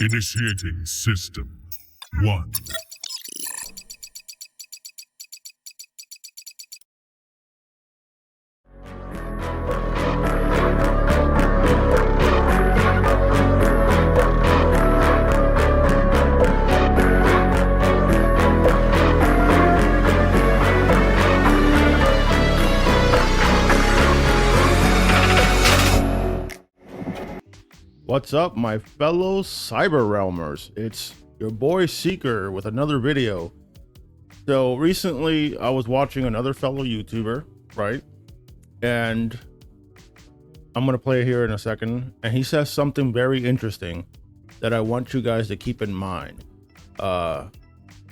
Initiating system 1. What's up, my fellow cyber realmers? It's your boy Seeker with another video. So recently I was watching another fellow YouTuber, right? And I'm gonna play it here in a second. And he says something very interesting that I want you guys to keep in mind.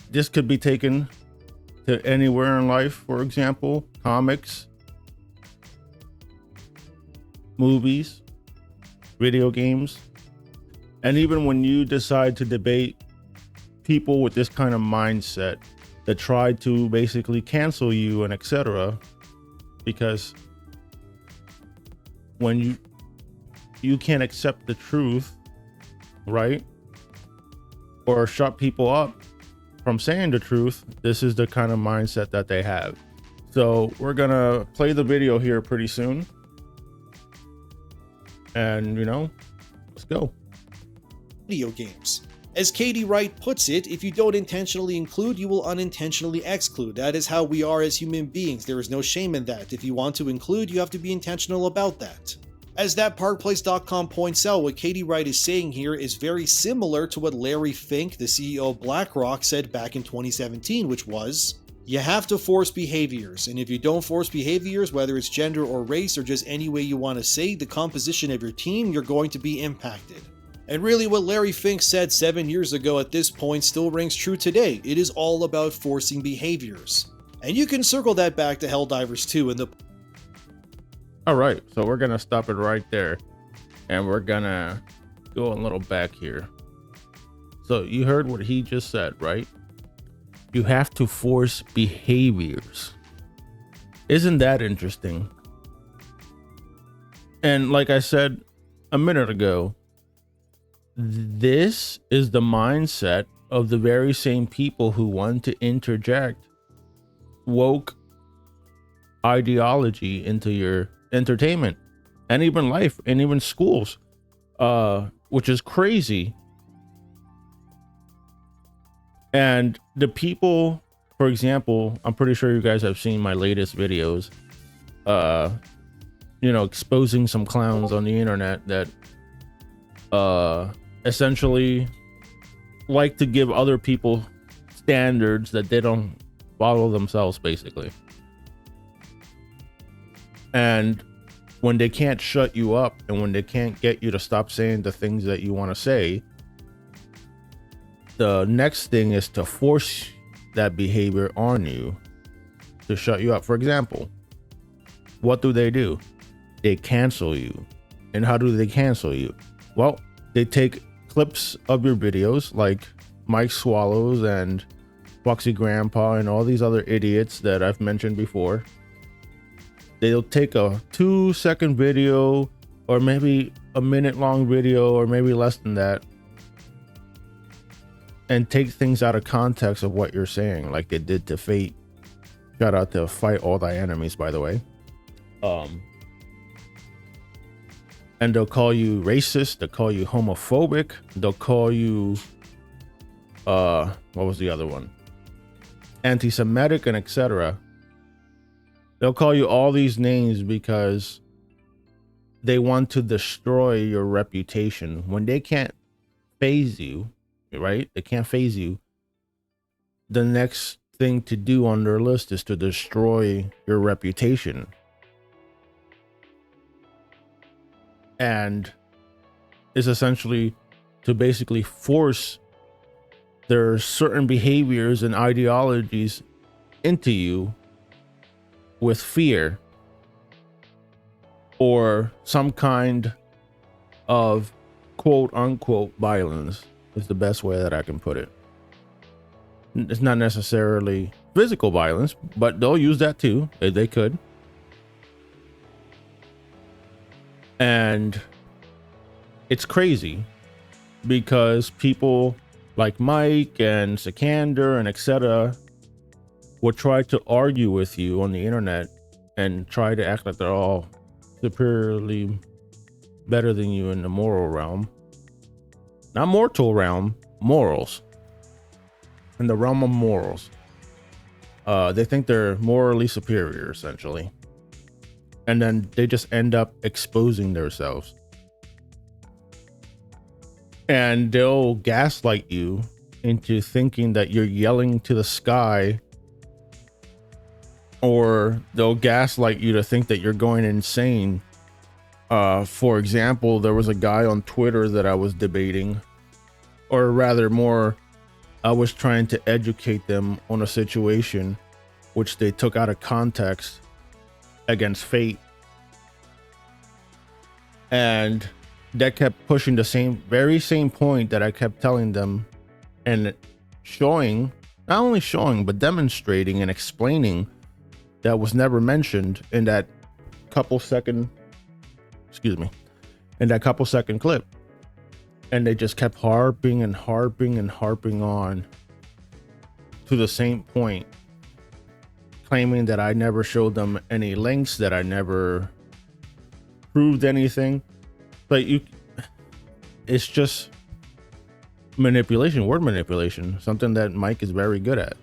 This could be taken to anywhere in life, for example, comics, movies, video games, and even when you decide to debate people with this kind of mindset that try to basically cancel you and etc., because when you can't accept the truth, right, or shut people up from saying the truth, this is the kind of mindset that they have. So we're gonna play the video here pretty soon. And, you know, let's go. Video games. As Katie Wright puts it, if you don't intentionally include, you will unintentionally exclude. That is how we are as human beings. There is no shame in that. If you want to include, you have to be intentional about that. As ThatParkPlace.com points out, what Katie Wright is saying here is very similar to what Larry Fink, the CEO of BlackRock, said back in 2017, which was, you have to force behaviors, and if you don't force behaviors, whether it's gender or race or just any way you want to say the composition of your team, you're going to be impacted. And really what Larry Fink said 7 years ago at this point still rings true today. It is all about forcing behaviors. And you can circle that back to Helldivers 2 in the... Alright, so we're gonna stop it right there. And we're gonna go a little back here. So you heard what he just said, right? You have to force behaviors. Isn't that interesting? And like I said a minute ago, this is the mindset of the very same people who want to interject woke ideology into your entertainment and even life and even schools, which is crazy. And the people, for example, I'm pretty sure you guys have seen my latest videos, you know, exposing some clowns on the internet that essentially like to give other people standards that they don't follow themselves, basically. And when they can't shut you up and when they can't get you to stop saying the things that you want to say, the next thing is to force that behavior on you to shut you up. For example, what do? They cancel you. And how do they cancel you? Well, they take clips of your videos like Mike Swallows and Foxy Grandpa and all these other idiots that I've mentioned before. They'll take a 2-second video or maybe a minute-long video or maybe less than that and take things out of context of what you're saying, like they did to Fate. Shout out to Fight All Thy Enemies, by the way. And they'll call you racist, they'll call you homophobic, they'll call you, what was the other one? Anti-Semitic and etc. They'll call you all these names because they want to destroy your reputation. When they can't phase you, right? They can't phase you. The next thing to do on their list is to destroy your reputation. And is essentially to basically force their certain behaviors and ideologies into you with fear or some kind of quote unquote violence is the best way that I can put it. It's not necessarily physical violence, but they'll use that too. They could. And it's crazy because people like Mike and Sikander and etc. will try to argue with you on the internet and try to act like they're all superiorly better than you in the moral realm. Not mortal realm, morals. In the realm of morals. They think they're morally superior, essentially. And then they just end up exposing themselves. And they'll gaslight you into thinking that you're yelling to the sky, or they'll gaslight you to think that you're going insane. For example, there was a guy on Twitter that I was debating, or rather more, I was trying to educate them on a situation which they took out of context against Fate. And that kept pushing the very same point that I kept telling them and showing, not only showing, but demonstrating and explaining that was never mentioned in that couple second clip. And they just kept harping and harping and harping on to the same point, claiming that I never showed them any links, that I never proved anything. But it's just manipulation, word manipulation, something that Mike is very good at,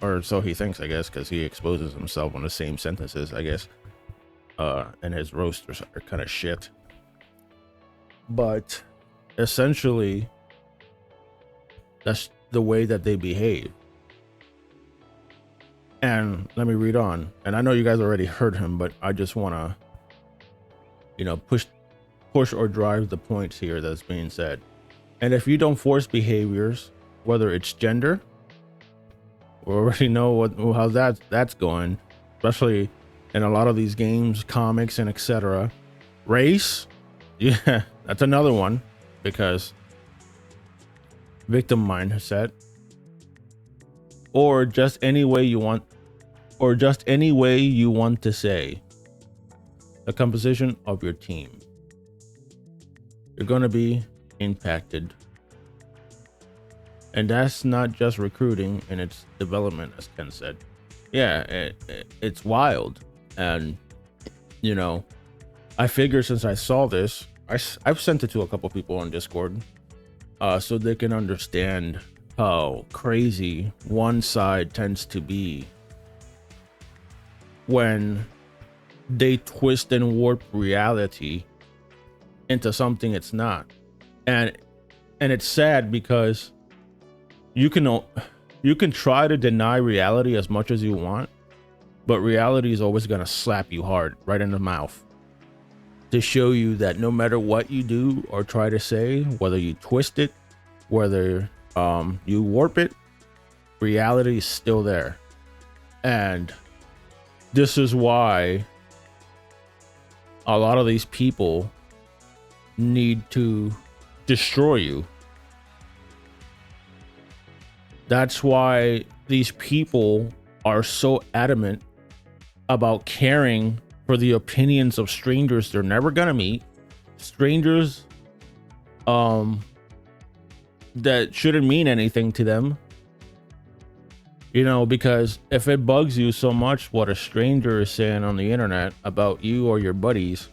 or so he thinks, I guess, because he exposes himself on the same sentences, I guess. And his roasters are kind of shit. But essentially, that's the way that they behave. And let me read on. And I know you guys already heard him, but I just want to, push or drive the points here that's being said. And if you don't force behaviors, whether it's gender, we already know how that's going, especially in a lot of these games, comics, and etc. Race, yeah, that's another one, because victim mindset, or just any way you want to say the composition of your team. You're going to be impacted. And that's not just recruiting and its development, as Ken said. Yeah, it's wild. And, I figure since I saw this, I've sent it to a couple people on Discord so they can understand how crazy one side tends to be when they twist and warp reality into something it's not. And it's sad because you can try to deny reality as much as you want, but reality is always going to slap you hard right in the mouth to show you that no matter what you do or try to say, whether you twist it, whether you warp it, reality is still there. And this is why a lot of these people need to destroy you. That's why these people are so adamant about caring for the opinions of strangers they're never gonna meet, strangers that shouldn't mean anything to them, because if it bugs you so much what a stranger is saying on the internet about you or your buddies,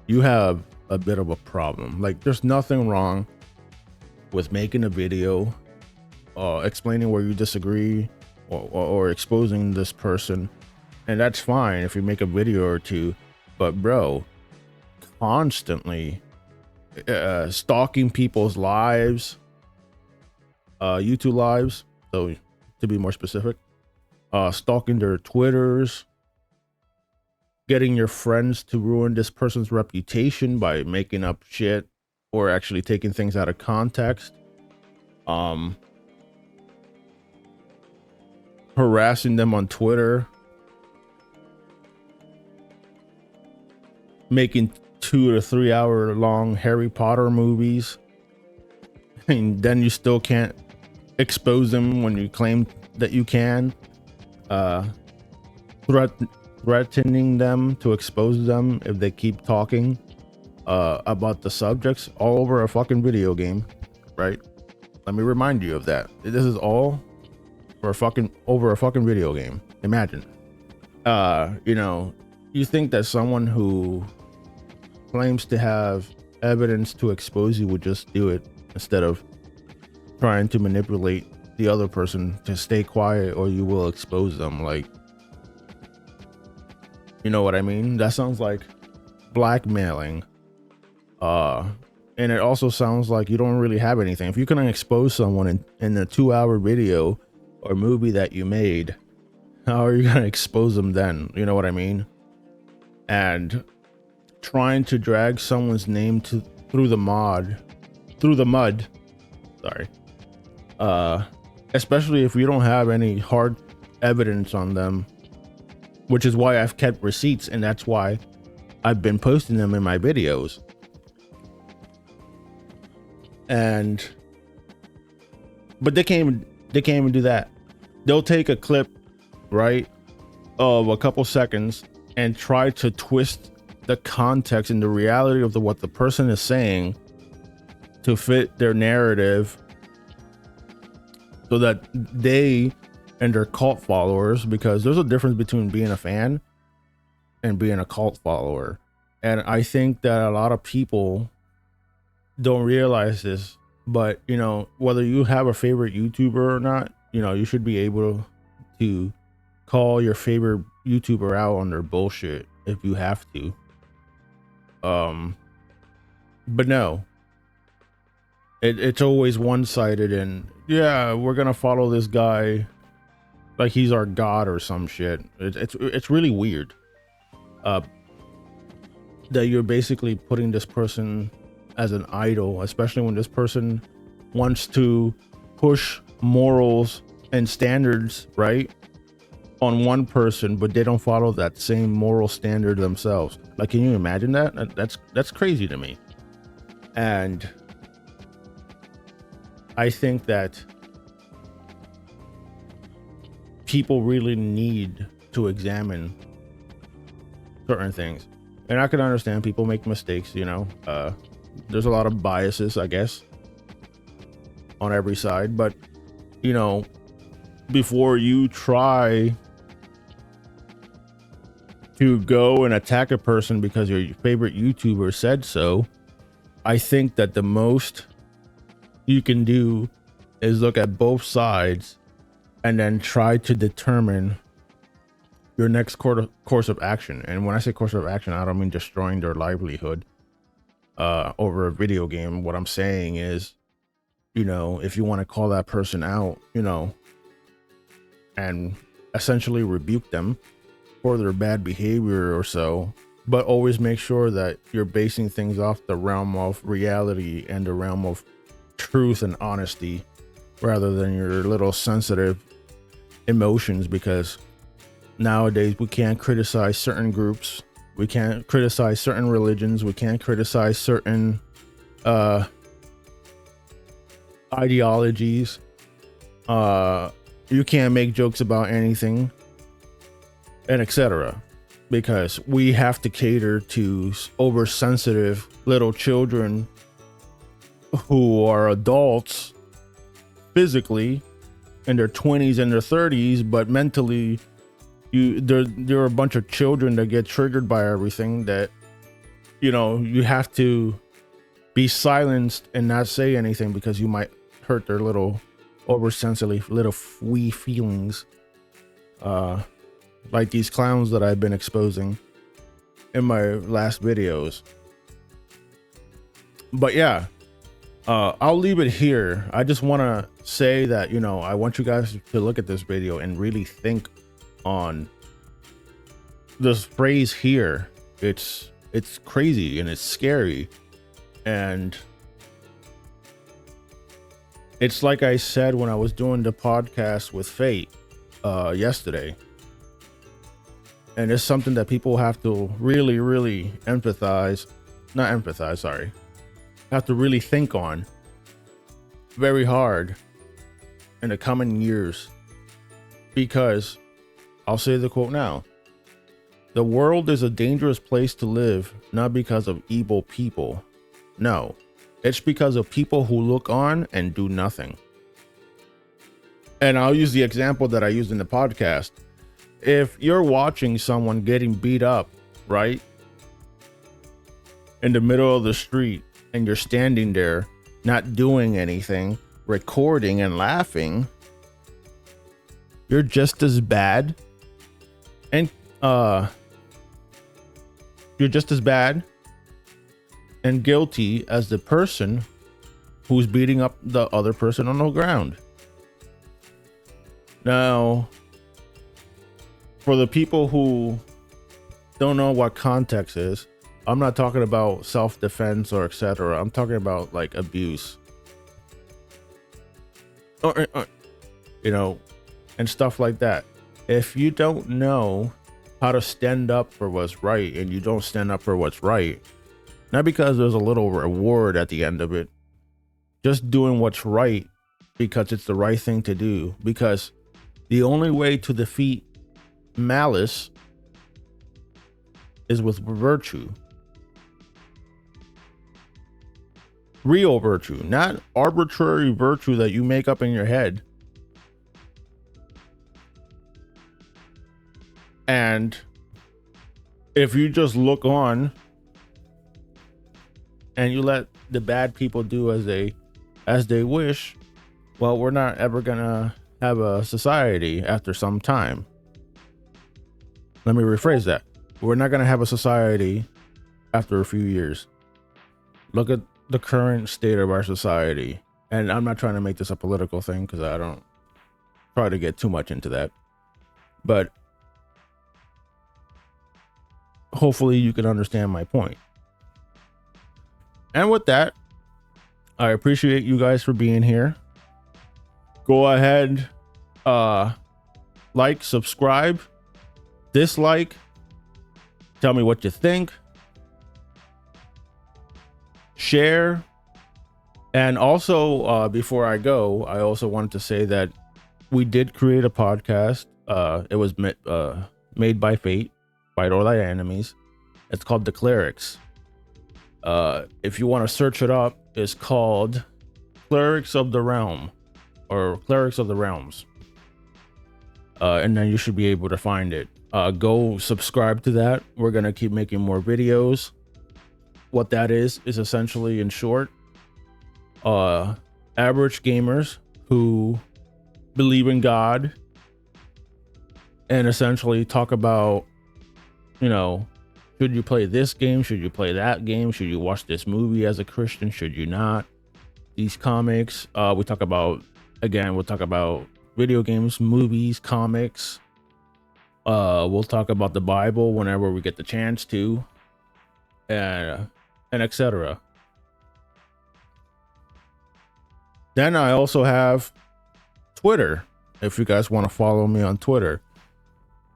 you have a bit of a problem. Like, there's nothing wrong with making a video explaining where you disagree or exposing this person, and that's fine if you make a video or two. But bro, constantly stalking people's lives, YouTube lives, so to be more specific, stalking their Twitters, getting your friends to ruin this person's reputation by making up shit or actually taking things out of context, harassing them on Twitter, making 2 to 3 hour long Harry Potter movies, and then you still can't expose them when you claim that you can, threatening them to expose them if they keep talking, about the subjects all over a fucking video game, right? Let me remind you of that. This is all for a fucking over a fucking video game. Imagine. You know, you think that someone who claims to have evidence to expose you would just do it instead of trying to manipulate the other person to stay quiet, or you will expose them. Like, you know what I mean? That sounds like blackmailing. And it also sounds like you don't really have anything. If you can expose someone in a 2-hour video or movie that you made, how are you going to expose them then? You know what I mean? And trying to drag someone's name through the mud, sorry. Especially if you don't have any hard evidence on them, which is why I've kept receipts, and that's why I've been posting them in my videos. But they can't even do that. They'll take a clip, right, of a couple seconds and try to twist the context and the reality of what the person is saying to fit their narrative, so that they and their cult followers, because there's a difference between being a fan and being a cult follower. And I think that a lot of people don't realize this, but you know, whether you have a favorite YouTuber or not, you know, you should be able to call your favorite YouTuber out on their bullshit if you have to. But no, it's always one-sided, and yeah, we're gonna follow this guy like he's our god or some shit. It's really weird that you're basically putting this person as an idol, especially when this person wants to push morals and standards, right, on one person, but they don't follow that same moral standard themselves. Like, can you imagine that? That's crazy to me. And I think that people really need to examine certain things. And I can understand people make mistakes, you know. There's a lot of biases, I guess, on every side. But, you know, before you try to go and attack a person because your favorite YouTuber said so, I think that the most you can do is look at both sides and then try to determine your next course of action. And when I say course of action, I don't mean destroying their livelihood over a video game. What I'm saying is, you know, if you want to call that person out, you know, and essentially rebuke them for their bad behavior or so, but always make sure that you're basing things off the realm of reality and the realm of truth and honesty, rather than your little sensitive emotions. Because nowadays we can't criticize certain groups, we can't criticize certain religions, we can't criticize certain ideologies. You can't make jokes about anything, and etc., because we have to cater to oversensitive little children who are adults physically in their 20s and their 30s, but mentally there are a bunch of children that get triggered by everything, that, you know, you have to be silenced and not say anything because you might hurt their little oversensitive little wee feelings, like these clowns that I've been exposing in my last videos. But yeah, I'll leave it here. I just want to say that, you know, I want you guys to look at this video and really think on this phrase here. It's crazy and it's scary, and it's like I said when I was doing the podcast with Fate yesterday, and it's something that people have to really have to really think on very hard in the coming years. Because I'll say the quote now: The world is a dangerous place to live, not because of evil people. No, it's because of people who look on and do nothing. And I'll use the example that I used in the podcast. If you're watching someone getting beat up, right, in the middle of the street, and you're standing there, not doing anything, recording and laughing, you're just as bad. And you're just as bad and guilty as the person who's beating up the other person on the ground. Now, for the people who don't know what context is, I'm not talking about self-defense or etc. I'm talking about like abuse, or you know, and stuff like that. If you don't know how to stand up for what's right, and you don't stand up for what's right, not because there's a little reward at the end of it, just doing what's right because it's the right thing to do, because the only way to defeat malice is with virtue. Real virtue, not arbitrary virtue that you make up in your head. And if you just look on and you let the bad people do as they wish, well, we're not ever gonna have a society after some time. Let me rephrase that. We're not gonna have a society after a few years. Look at the current state of our society. And I'm not trying to make this a political thing, because I don't try to get too much into that. But hopefully you can understand my point. And with that, I appreciate you guys for being here. Go ahead, like, subscribe, dislike, tell me what you think, share. And also, before I go, I also wanted to say that we did create a podcast. It was made by Fate, Fight All Thy Enemies. It's called The Clerics. If you want to search it up, it's called Clerics of the Realm, or Clerics of the Realms. And then you should be able to find it. Go subscribe to that. We're going to keep making more videos. What that is essentially, in short, average gamers who believe in God and essentially talk about, you know, should you play this game? Should you play that game? Should you watch this movie as a Christian? Should you not? These comics. We talk about, again, we'll talk about video games, movies, comics. We'll talk about the Bible whenever we get the chance to, and etc. Then I also have Twitter, if you guys want to follow me on Twitter.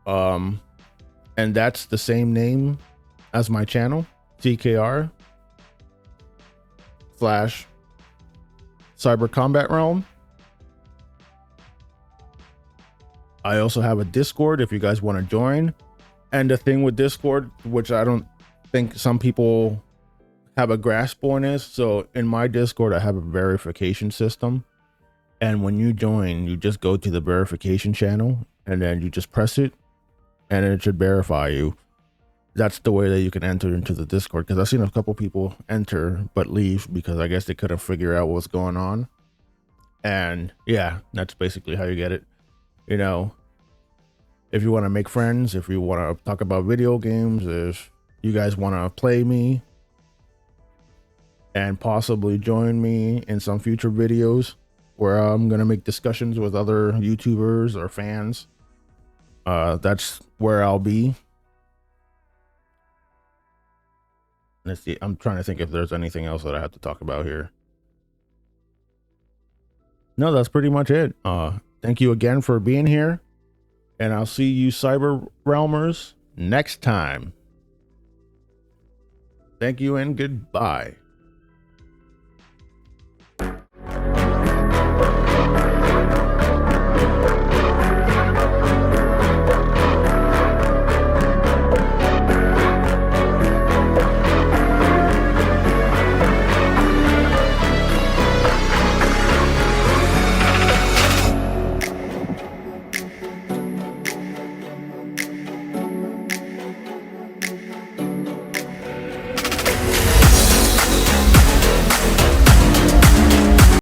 And that's the same name as my channel, TKR / Cyber Combat Realm. I also have a Discord if you guys want to join. And the thing with Discord, which I don't think some people have a grasp on, is, so in my Discord, I have a verification system. And when you join, you just go to the verification channel and then you just press it and it should verify you. That's the way that you can enter into the Discord, because I've seen a couple people enter but leave because I guess they couldn't figure out what's going on. And yeah, that's basically how you get it. You know, if you want to make friends, if you want to talk about video games, if you guys want to play me and possibly join me in some future videos where I'm going to make discussions with other YouTubers or fans, that's where I'll be. Let's see. I'm trying to think if there's anything else that I have to talk about here. No, that's pretty much it. Thank you again for being here, and I'll see you Cyber Realmers next time. Thank you and goodbye.